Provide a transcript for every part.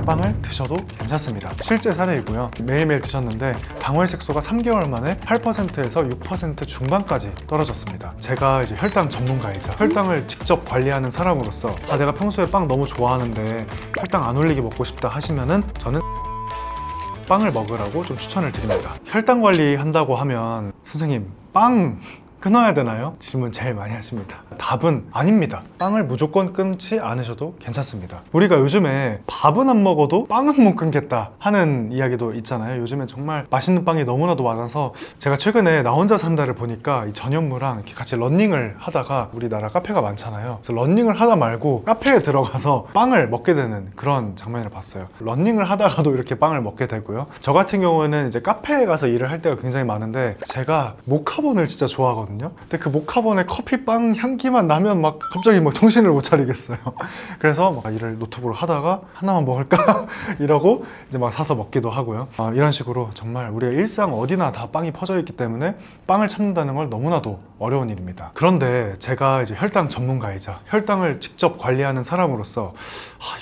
빵을 드셔도 괜찮습니다. 실제 사례이고요. 매일매일 드셨는데 당월색소가 3개월 만에 8%에서 6% 중반까지 떨어졌습니다. 제가 이제 혈당 전문가이자 혈당을 직접 관리하는 사람으로서 내가 평소에 빵 너무 좋아하는데 혈당 안 올리게 먹고 싶다 하시면은 저는 빵을 먹으라고 좀 추천을 드립니다. 혈당 관리 한다고 하면 선생님 빵 끊어야 되나요? 질문 제일 많이 하십니다. 답은 아닙니다. 빵을 무조건 끊지 않으셔도 괜찮습니다. 우리가 요즘에 밥은 안 먹어도 빵은 못 끊겠다 하는 이야기도 있잖아요. 요즘에 정말 맛있는 빵이 너무나도 많아서 제가 최근에 나 혼자 산다를 보니까 이 전현무랑 이렇게 같이 러닝을 하다가 우리나라 카페가 많잖아요. 그래서 러닝을 하다 말고 카페에 들어가서 빵을 먹게 되는 그런 장면을 봤어요. 러닝을 하다가도 이렇게 빵을 먹게 되고요. 저 같은 경우에는 이제 카페에 가서 일을 할 때가 굉장히 많은데 제가 모카본을 진짜 좋아하거든요. 근데 그 모카본의 커피빵 향기만 나면 막 갑자기 막 정신을 못 차리겠어요. 그래서 막 일을 노트북으로 하다가 하나만 먹을까? 이러고 이제 막 사서 먹기도 하고요. 이런 식으로 정말 우리가 일상 어디나 다 빵이 퍼져 있기 때문에 빵을 참는다는 걸 너무나도 어려운 일입니다. 그런데 제가 이제 혈당 전문가이자 혈당을 직접 관리하는 사람으로서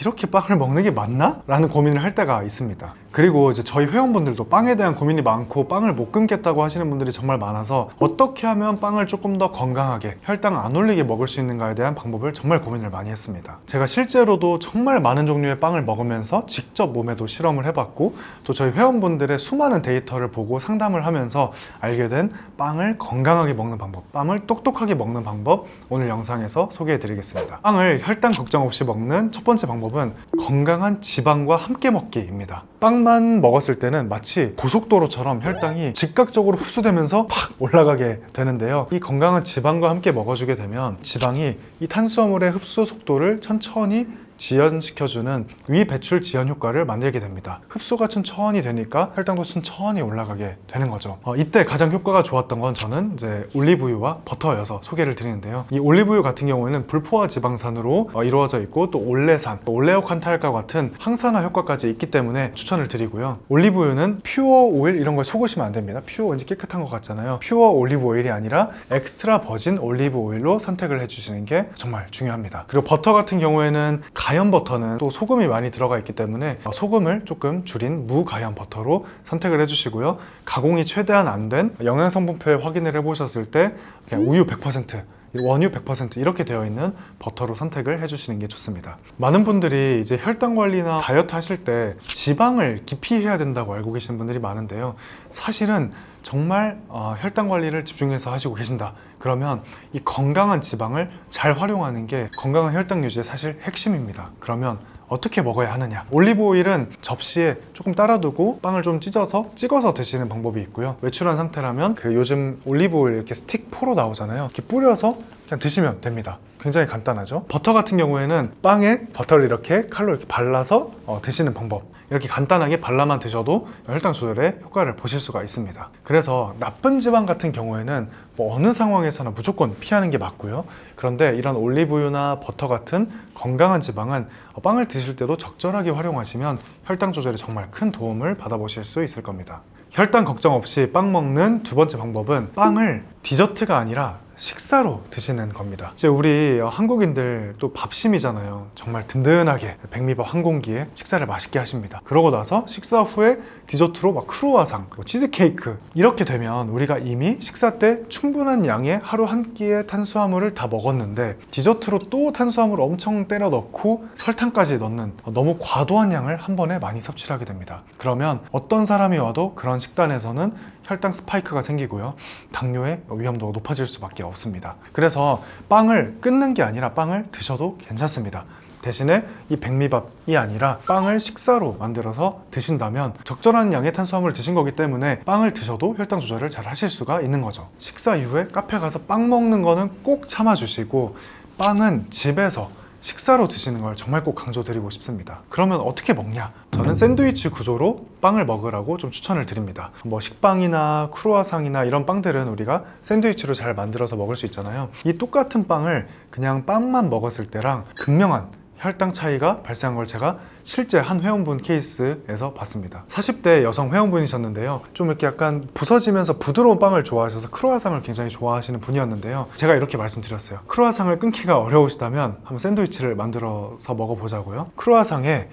이렇게 빵을 먹는 게 맞나? 라는 고민을 할 때가 있습니다. 그리고 이제 저희 회원분들도 빵에 대한 고민이 많고 빵을 못 끊겠다고 하시는 분들이 정말 많아서 어떻게 하면 빵을 조금 더 건강하게 혈당 안 올리게 먹을 수 있는가에 대한 방법을 정말 고민을 많이 했습니다. 제가 실제로도 정말 많은 종류의 빵을 먹으면서 직접 몸에도 실험을 해봤고 또 저희 회원분들의 수많은 데이터를 보고 상담을 하면서 알게 된 빵을 건강하게 먹는 방법, 빵을 똑똑하게 먹는 방법 오늘 영상에서 소개해 드리겠습니다. 빵을 혈당 걱정 없이 먹는 첫 번째 방법은 건강한 지방과 함께 먹기입니다. 빵만 먹었을 때는 마치 고속도로처럼 혈당이 즉각적으로 흡수되면서 팍 올라가게 되는데요. 이 건강한 지방과 함께 먹어주게 되면 지방이 이 탄수화물의 흡수 속도를 천천히 지연시켜주는 위배출 지연 효과를 만들게 됩니다. 흡수가 천천히 되니까 혈당도 천천히 올라가게 되는 거죠. 이때 가장 효과가 좋았던 건 저는 이제 올리브유와 버터여서 소개를 드리는데요. 이 올리브유 같은 경우에는 불포화 지방산으로 이루어져 있고 또 올레산, 올레오칸탈과 같은 항산화 효과까지 있기 때문에 추천을 드리고요. 올리브유는 퓨어 오일 이런 걸 속으시면 안 됩니다. 퓨어 왠지 깨끗한 것 같잖아요. 퓨어 올리브 오일이 아니라 엑스트라 버진 올리브 오일로 선택을 해주시는 게 정말 중요합니다. 그리고 버터 같은 경우에는 가염 버터는 또 소금이 많이 들어가 있기 때문에 소금을 조금 줄인 무가염 버터로 선택을 해주시고요. 가공이 최대한 안 된 영양성분표에 확인을 해보셨을 때 그냥 우유 100%, 원유 100% 이렇게 되어 있는 버터로 선택을 해주시는 게 좋습니다. 많은 분들이 이제 혈당 관리나 다이어트 하실 때 지방을 기피해야 된다고 알고 계시는 분들이 많은데요. 사실은 정말 혈당 관리를 집중해서 하시고 계신다. 그러면 이 건강한 지방을 잘 활용하는 게 건강한 혈당 유지의 사실 핵심입니다. 그러면 어떻게 먹어야 하느냐? 올리브 오일은 접시에 조금 따라두고 빵을 좀 찢어서 찍어서 드시는 방법이 있고요. 외출한 상태라면 그 요즘 올리브 오일 이렇게 스틱 포로 나오잖아요. 이렇게 뿌려서 그냥 드시면 됩니다. 굉장히 간단하죠. 버터 같은 경우에는 빵에 버터를 이렇게 칼로 이렇게 발라서 드시는 방법. 이렇게 간단하게 발라만 드셔도 혈당 조절에 효과를 보실 수가 있습니다. 그래서 나쁜 지방 같은 경우에는 어느 상황에서나 무조건 피하는 게 맞고요. 그런데 이런 올리브유나 버터 같은 건강한 지방은 빵을 드실 때도 적절하게 활용하시면 혈당 조절에 정말 큰 도움을 받아보실 수 있을 겁니다. 혈당 걱정 없이 빵 먹는 두 번째 방법은 빵을 디저트가 아니라 식사로 드시는 겁니다. 이제 우리 한국인들 또 밥심이잖아요. 정말 든든하게 백미밥 한 공기에 식사를 맛있게 하십니다. 그러고 나서 식사 후에 디저트로 막 크루아상, 치즈케이크 이렇게 되면 우리가 이미 식사 때 충분한 양의 하루 한 끼의 탄수화물을 다 먹었는데 디저트로 또 탄수화물을 엄청 때려 넣고 설탕까지 넣는 너무 과도한 양을 한 번에 많이 섭취를 하게 됩니다. 그러면 어떤 사람이 와도 그런 식단에서는 혈당 스파이크가 생기고요. 당뇨의 위험도가 높아질 수밖에 없습니다. 그래서 빵을 끊는 게 아니라 빵을 드셔도 괜찮습니다. 대신에 이 백미밥이 아니라 빵을 식사로 만들어서 드신다면 적절한 양의 탄수화물을 드신 거기 때문에 빵을 드셔도 혈당 조절을 잘 하실 수가 있는 거죠. 식사 이후에 카페 가서 빵 먹는 거는 꼭 참아주시고 빵은 집에서 식사로 드시는 걸 정말 꼭 강조드리고 싶습니다. 그러면 어떻게 먹냐? 저는 샌드위치 구조로 빵을 먹으라고 좀 추천을 드립니다. 식빵이나 크루아상이나 이런 빵들은 우리가 샌드위치로 잘 만들어서 먹을 수 있잖아요. 이 똑같은 빵을 그냥 빵만 먹었을 때랑 극명한 혈당 차이가 발생한 걸 제가 실제 한 회원분 케이스에서 봤습니다. 40대 여성 회원분이셨는데요. 좀 이렇게 약간 부서지면서 부드러운 빵을 좋아하셔서 크루아상을 굉장히 좋아하시는 분이었는데요. 제가 이렇게 말씀드렸어요. 크루아상을 끊기가 어려우시다면 한번 샌드위치를 만들어서 먹어보자고요. 크루아상에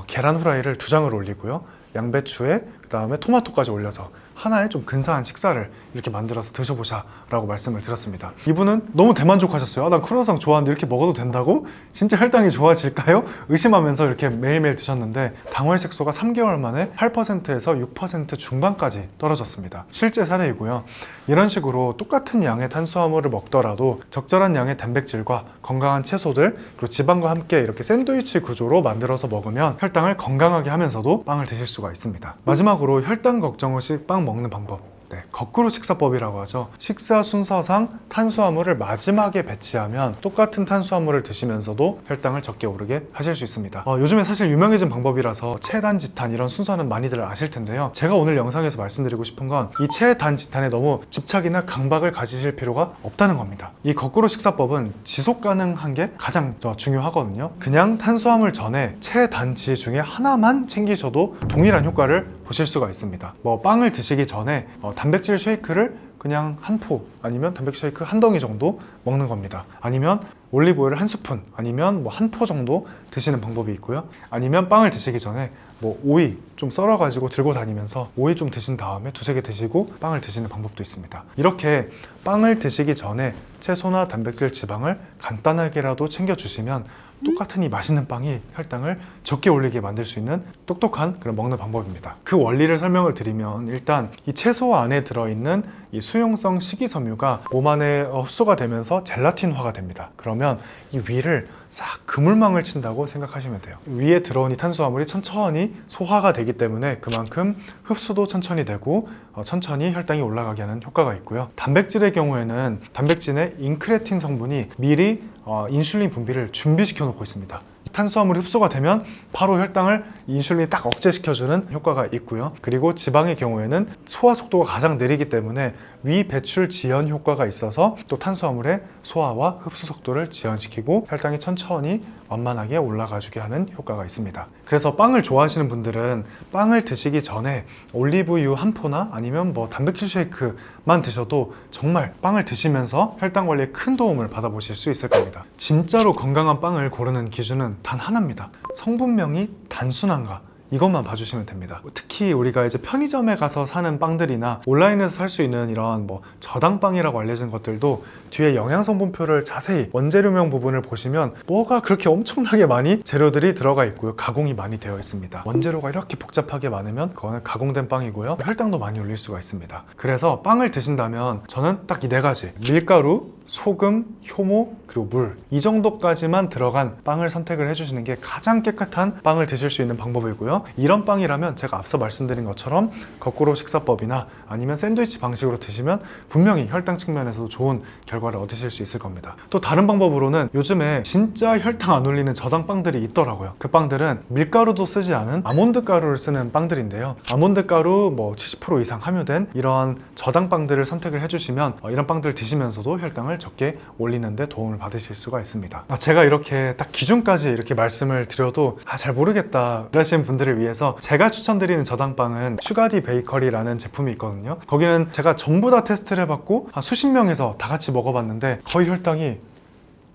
계란 후라이를 2장을 올리고요. 양배추에 그 다음에 토마토까지 올려서 하나의 좀 근사한 식사를 이렇게 만들어서 드셔보자 라고 말씀을 드렸습니다. 이분은 너무 대만족하셨어요. 난 크루아상 좋아하는데 이렇게 먹어도 된다고? 진짜 혈당이 좋아질까요? 의심하면서 이렇게 매일매일 드셨는데 당월 색소가 3개월 만에 8%에서 6% 중반까지 떨어졌습니다. 실제 사례이고요. 이런 식으로 똑같은 양의 탄수화물을 먹더라도 적절한 양의 단백질과 건강한 채소들 그리고 지방과 함께 이렇게 샌드위치 구조로 만들어서 먹으면 혈당을 건강하게 하면서도 빵을 드실 수가 있습니다. 마지막으로 혈당 걱정 없이 빵 먹는 방법. 거꾸로 식사법이라고 하죠. 식사 순서상 탄수화물을 마지막에 배치하면 똑같은 탄수화물을 드시면서도 혈당을 적게 오르게 하실 수 있습니다. 요즘에 사실 유명해진 방법이라서 체단지탄 이런 순서는 많이들 아실 텐데요. 제가 오늘 영상에서 말씀드리고 싶은 건 이 체단지탄에 너무 집착이나 강박을 가지실 필요가 없다는 겁니다. 이 거꾸로 식사법은 지속 가능한 게 가장 중요하거든요. 그냥 탄수화물 전에 체단지 중에 하나만 챙기셔도 동일한 효과를 보실 수가 있습니다. 빵을 드시기 전에 단백질 쉐이크를 그냥 한 포 아니면 단백질 쉐이크 한 덩이 정도 먹는 겁니다. 아니면 올리브오일을 한 스푼 아니면 한 포 정도 드시는 방법이 있고요. 아니면 빵을 드시기 전에 오이 좀 썰어가지고 들고 다니면서 오이 좀 드신 다음에 2-3개 드시고 빵을 드시는 방법도 있습니다. 이렇게 빵을 드시기 전에 채소나 단백질, 지방을 간단하게라도 챙겨주시면 똑같은 이 맛있는 빵이 혈당을 적게 올리게 만들 수 있는 똑똑한 그런 먹는 방법입니다. 그 원리를 설명을 드리면 일단 이 채소 안에 들어있는 이 수용성 식이섬유가 몸 안에 흡수가 되면서 젤라틴화가 됩니다. 그러면 이 위를 싹 그물망을 친다고 생각하시면 돼요. 위에 들어온 이 탄수화물이 천천히 소화가 되기 때문에 그만큼 흡수도 천천히 되고 천천히 혈당이 올라가게 하는 효과가 있고요. 단백질의 경우에는 단백질의 인크레틴 성분이 미리 인슐린 분비를 준비시켜 놓고 있습니다. 탄수화물이 흡수가 되면 바로 혈당을 인슐린이 딱 억제시켜주는 효과가 있고요. 그리고 지방의 경우에는 소화 속도가 가장 느리기 때문에 위 배출 지연 효과가 있어서 또 탄수화물의 소화와 흡수 속도를 지연시키고 혈당이 천천히 완만하게 올라가주게 하는 효과가 있습니다. 그래서 빵을 좋아하시는 분들은 빵을 드시기 전에 올리브유 한 포나 아니면 단백질 쉐이크만 드셔도 정말 빵을 드시면서 혈당 관리에 큰 도움을 받아보실 수 있을 겁니다. 진짜로 건강한 빵을 고르는 기준은 단 하나입니다. 성분명이 단순한가? 이것만 봐주시면 됩니다. 특히 우리가 이제 편의점에 가서 사는 빵들이나 온라인에서 살 수 있는 이런 저당빵이라고 알려진 것들도 뒤에 영양성분표를 자세히 원재료명 부분을 보시면 뭐가 그렇게 엄청나게 많이 재료들이 들어가 있고요. 가공이 많이 되어 있습니다. 원재료가 이렇게 복잡하게 많으면 그거는 가공된 빵이고요. 혈당도 많이 올릴 수가 있습니다. 그래서 빵을 드신다면 저는 딱 이 4가지 밀가루, 소금, 효모, 그리고 물 이 정도까지만 들어간 빵을 선택을 해주시는 게 가장 깨끗한 빵을 드실 수 있는 방법이고요. 이런 빵이라면 제가 앞서 말씀드린 것처럼 거꾸로 식사법이나 아니면 샌드위치 방식으로 드시면 분명히 혈당 측면에서도 좋은 결과를 얻으실 수 있을 겁니다. 또 다른 방법으로는 요즘에 진짜 혈당 안 올리는 저당 빵들이 있더라고요. 그 빵들은 밀가루도 쓰지 않은 아몬드 가루를 쓰는 빵들인데요. 아몬드 가루 70% 이상 함유된 이런 저당 빵들을 선택을 해주시면 이런 빵들을 드시면서도 혈당을 적게 올리는데 도움을 받으실 수가 있습니다. 제가 이렇게 딱 기준까지 이렇게 말씀을 드려도 잘 모르겠다 이러시는 분들을 위해서 제가 추천드리는 저당빵은 슈가디 베이커리라는 제품이 있거든요. 거기는 제가 전부 다 테스트를 해봤고 수십 명에서 다 같이 먹어봤는데 거의 혈당이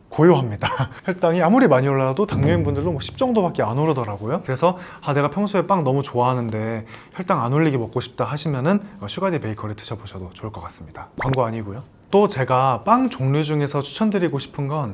고요합니다. 혈당이 아무리 많이 올라도 당뇨인 분들도 10 정도밖에 안 오르더라고요. 그래서 내가 평소에 빵 너무 좋아하는데 혈당 안 올리게 먹고 싶다 하시면은 슈가디 베이커리 드셔보셔도 좋을 것 같습니다. 광고 아니고요. 또 제가 빵 종류 중에서 추천드리고 싶은 건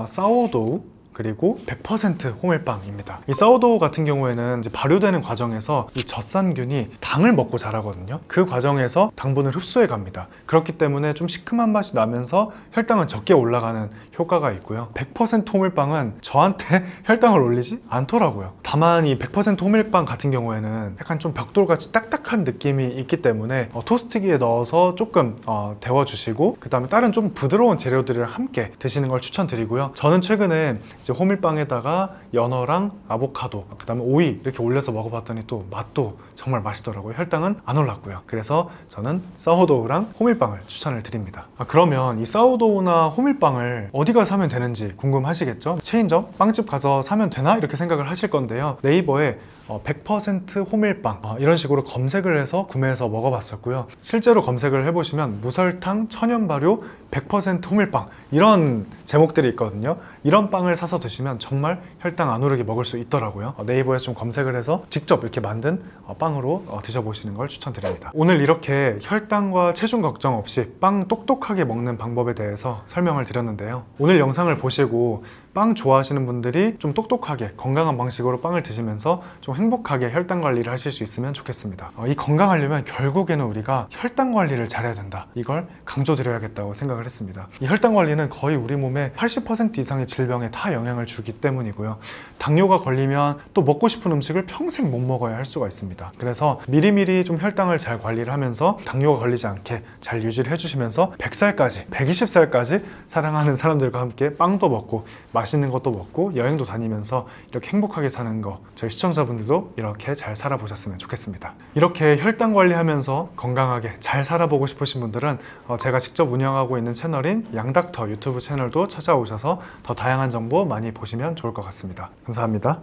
사워도우 그리고 100% 호밀빵입니다. 이 사워도우 같은 경우에는 이제 발효되는 과정에서 이 젖산균이 당을 먹고 자라거든요. 그 과정에서 당분을 흡수해 갑니다. 그렇기 때문에 좀 시큼한 맛이 나면서 혈당은 적게 올라가는 효과가 있고요. 100% 호밀빵은 저한테 혈당을 올리지 않더라고요. 다만 이 100% 호밀빵 같은 경우에는 약간 좀 벽돌같이 딱딱한 느낌이 있기 때문에 토스트기에 넣어서 조금 데워주시고 그 다음에 다른 좀 부드러운 재료들을 함께 드시는 걸 추천드리고요. 저는 최근에 이제 호밀빵에다가 연어랑 아보카도, 그다음에 오이 이렇게 올려서 먹어봤더니 또 맛도 정말 맛있더라고요. 혈당은 안 올랐고요. 그래서 저는 사워도우랑 호밀빵을 추천을 드립니다. 그러면 이 사워도우나 호밀빵을 어디가 사면 되는지 궁금하시겠죠? 체인점, 빵집 가서 사면 되나? 이렇게 생각을 하실 건데요. 네이버에 100% 호밀빵 이런 식으로 검색을 해서 구매해서 먹어봤었고요. 실제로 검색을 해보시면 무설탕, 천연 발효, 100% 호밀빵 이런 제목들이 있거든요. 이런 빵을 사서 드시면 정말 혈당 안 오르게 먹을 수 있더라고요. 네이버에서 좀 검색을 해서 직접 이렇게 만든 빵으로 드셔보시는 걸 추천드립니다. 오늘 이렇게 혈당과 체중 걱정 없이 빵 똑똑하게 먹는 방법에 대해서 설명을 드렸는데요. 오늘 영상을 보시고 빵 좋아하시는 분들이 좀 똑똑하게 건강한 방식으로 빵을 드시면서 좀 행복하게 혈당 관리를 하실 수 있으면 좋겠습니다. 이 건강하려면 결국에는 우리가 혈당 관리를 잘해야 된다. 이걸 강조드려야겠다고 생각을 했습니다. 이 혈당 관리는 거의 우리 몸의 80% 이상의 질병에 다 영향을 주기 때문이고요. 당뇨가 걸리면 또 먹고 싶은 음식을 평생 못 먹어야 할 수가 있습니다. 그래서 미리미리 좀 혈당을 잘 관리를 하면서 당뇨가 걸리지 않게 잘 유지를 해주시면서 100살까지, 120살까지 사랑하는 사람들과 함께 빵도 먹고 맛있는 것도 먹고 여행도 다니면서 이렇게 행복하게 사는 거 저희 시청자분들도 이렇게 잘 살아보셨으면 좋겠습니다. 이렇게 혈당 관리하면서 건강하게 잘 살아보고 싶으신 분들은 제가 직접 운영하고 있는 채널인 양닥터 유튜브 채널도 찾아오셔서 더 다양한 정보 많이 보시면 좋을 것 같습니다. 감사합니다.